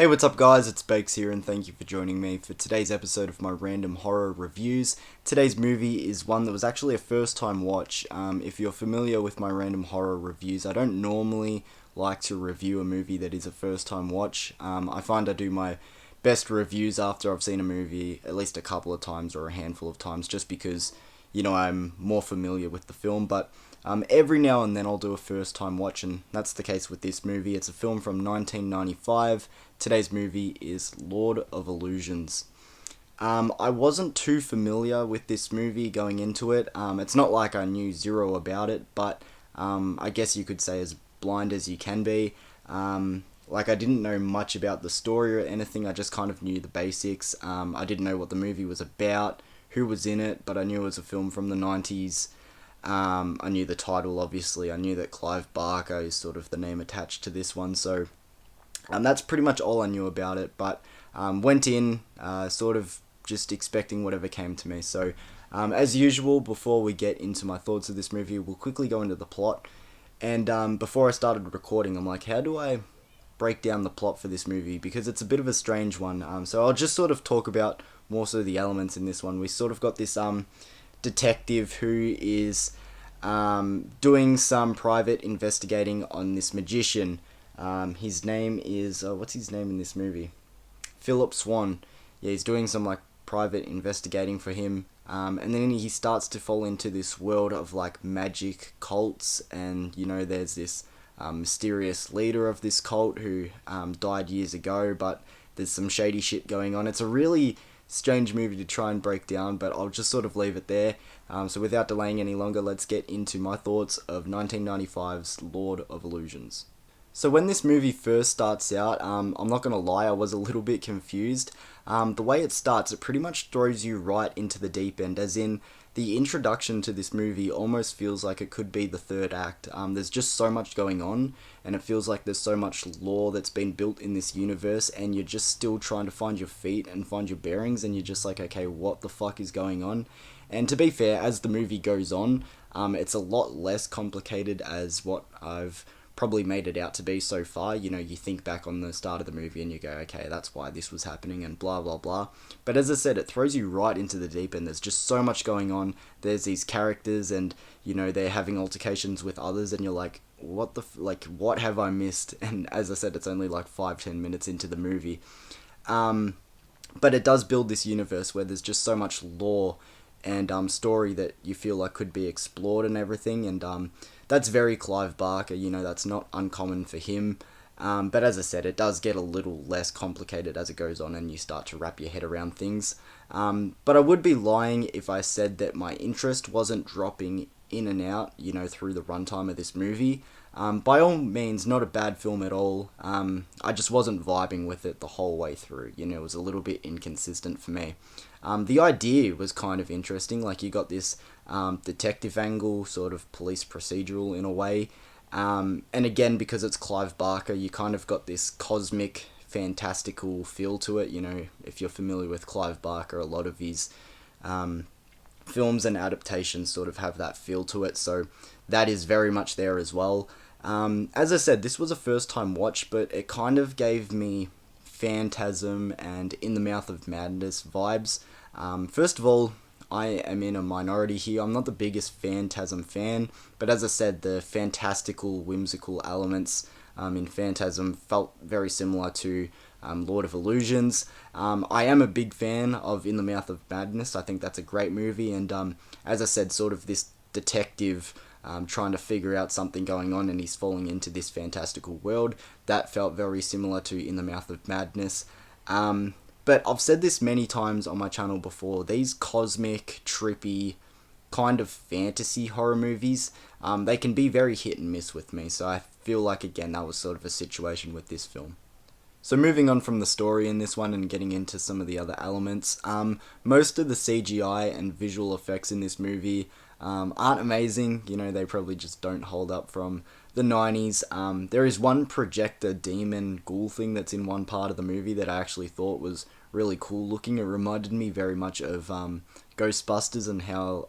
Hey, what's up guys, it's Bakes here and thank you for joining me for today's episode of my random horror reviews. Today's movie is one that was actually a first time watch. If you're familiar with my random horror reviews, I don't normally like to review a movie that is a first time watch. I find I do my best reviews after I've seen a movie at least a couple of times or a handful of times just because, I'm more familiar with the film, but every now and then I'll do a first time watch, and that's the case with this movie. It's a film from 1995. Today's movie is Lord of Illusions. I wasn't too familiar with this movie going into it. It's not like I knew zero about it, but I guess you could say as blind as you can be. I didn't know much about the story or anything, I just kind of knew the basics. I didn't know what the movie was about, who was in it, but I knew it was a film from the 90s. I knew the title, obviously. I knew that Clive Barker is sort of the name attached to this one, so that's pretty much all I knew about it, but went in sort of just expecting whatever came to me. So, as usual, before we get into my thoughts of this movie, we'll quickly go into the plot. And before I started recording, I'm like, how do I break down the plot for this movie? Because it's a bit of a strange one. So I'll just sort of talk about more so the elements in this one. We sort of got this detective who is doing some private investigating on this magician. His name is what's his name in this movie? Philip Swan. Yeah, he's doing some private investigating for him, and then he starts to fall into this world of magic cults, and there's this mysterious leader of this cult who died years ago, but there's some shady shit going on. It's a really strange movie to try and break down, but I'll just sort of leave it there. So without delaying any longer, let's get into my thoughts of 1995's Lord of Illusions. So when this movie first starts out, I'm not going to lie, I was a little bit confused. The way it starts, it pretty much throws you right into the deep end, as in the introduction to this movie almost feels like it could be the third act. There's just so much going on, and it feels like there's so much lore that's been built in this universe, and you're just still trying to find your feet and find your bearings, and you're just like, okay, what the fuck is going on? And to be fair, as the movie goes on, it's a lot less complicated as what I've probably made it out to be so far. You think back on the start of the movie and you go, okay, that's why this was happening and blah blah blah. But as I said, it throws you right into the deep end. There's just so much going on. There's these characters, and they're having altercations with others, and you're like, what have I missed? And as I said, it's only 5-10 minutes into the movie, but it does build this universe where there's just so much lore and story that you feel like could be explored and everything, and that's very Clive Barker. That's not uncommon for him. But as I said, it does get a little less complicated as it goes on and you start to wrap your head around things. But I would be lying if I said that my interest wasn't dropping in and out, through the runtime of this movie. By all means, not a bad film at all. I just wasn't vibing with it the whole way through. It was a little bit inconsistent for me. The idea was kind of interesting. You got this detective angle, sort of police procedural in a way. And again, because it's Clive Barker, you kind of got this cosmic, fantastical feel to it. If you're familiar with Clive Barker, a lot of his films and adaptations sort of have that feel to it. So that is very much there as well. As I said, this was a first time watch, but it kind of gave me Phantasm and In the Mouth of Madness vibes. First of all, I am in a minority here. I'm not the biggest Phantasm fan, but as I said, the fantastical, whimsical elements in Phantasm felt very similar to Lord of Illusions. I am a big fan of In the Mouth of Madness. I think that's a great movie, and as I said, sort of this detective trying to figure out something going on, and he's falling into this fantastical world. That felt very similar to In the Mouth of Madness. But I've said this many times on my channel before, these cosmic, trippy, kind of fantasy horror movies, they can be very hit and miss with me, so I feel like, again, that was sort of a situation with this film. So moving on from the story in this one and getting into some of the other elements, most of the CGI and visual effects in this movie aren't amazing. They probably just don't hold up from the 90s. There is one projector demon ghoul thing that's in one part of the movie that I actually thought was really cool looking. It reminded me very much of Ghostbusters and how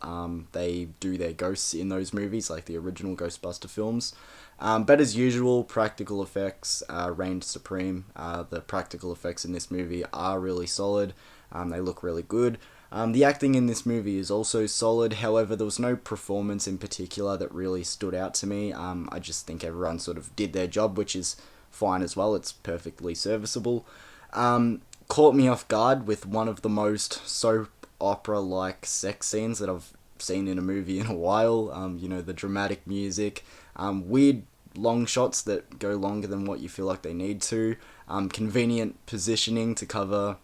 they do their ghosts in those movies, like the original Ghostbuster films. But as usual, practical effects reigned supreme. The practical effects in this movie are really solid. They look really good. The acting in this movie is also solid. However, there was no performance in particular that really stood out to me. I just think everyone sort of did their job, which is fine as well. It's perfectly serviceable. Caught me off guard with one of the most soap opera-like sex scenes that I've seen in a movie in a while. You know, the dramatic music, weird long shots that go longer than what you feel like they need to, convenient positioning to cover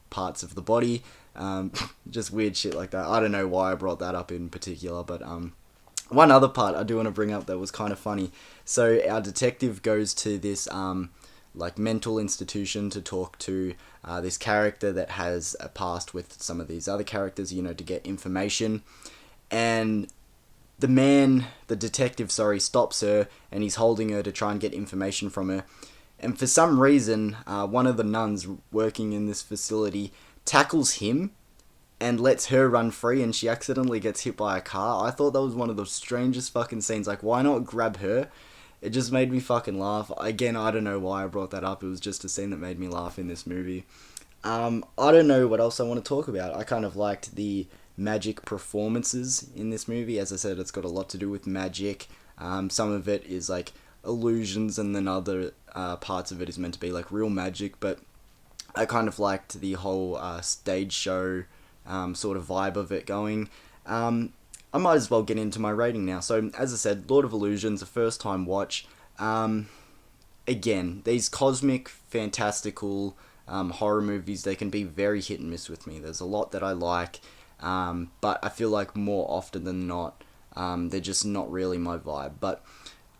parts of the body, just weird shit like that. I don't know why I brought that up in particular, but one other part I do want to bring up that was kind of funny. So our detective goes to this like mental institution to talk to this character that has a past with some of these other characters, you know, to get information. And the detective, stops her, and he's holding her to try and get information from her. And for some reason, one of the nuns working in this facility tackles him and lets her run free, and she accidentally gets hit by a car. I thought that was one of the strangest fucking scenes. Like, why not grab her? It just made me fucking laugh. Again, I don't know why I brought that up. It was just a scene that made me laugh in this movie. I don't know what else I want to talk about. I kind of liked the magic performances in this movie. As I said, it's got a lot to do with magic. Some of it is like illusions, and then other parts of it is meant to be like real magic. But I kind of liked the whole stage show sort of vibe of it going. I might as well get into my rating now. So, as I said, Lord of Illusions, a first time watch. Again, these cosmic, fantastical horror movies, they can be very hit and miss with me. There's a lot that I like, but I feel like more often than not, they're just not really my vibe. But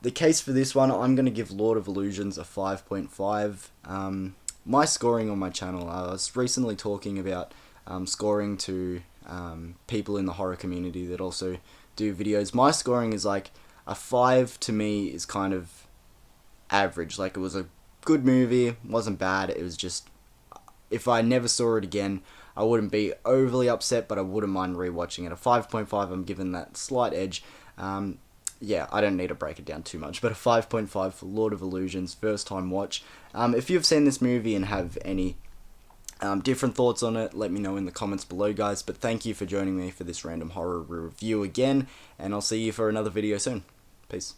the case for this one, I'm going to give Lord of Illusions a 5.5. My scoring on my channel, I was recently talking about scoring to people in the horror community that also do videos. My scoring is like a 5 to me is kind of average. Like, it was a good movie, wasn't bad. It was just, if I never saw it again, I wouldn't be overly upset, but I wouldn't mind rewatching it. A 5.5, I'm given that slight edge. Yeah, I don't need to break it down too much, but a 5.5 for Lord of Illusions, first time watch. If you've seen this movie and have any different thoughts on it, let me know in the comments below, guys. But thank you for joining me for this random horror review again, and I'll see you for another video soon. Peace.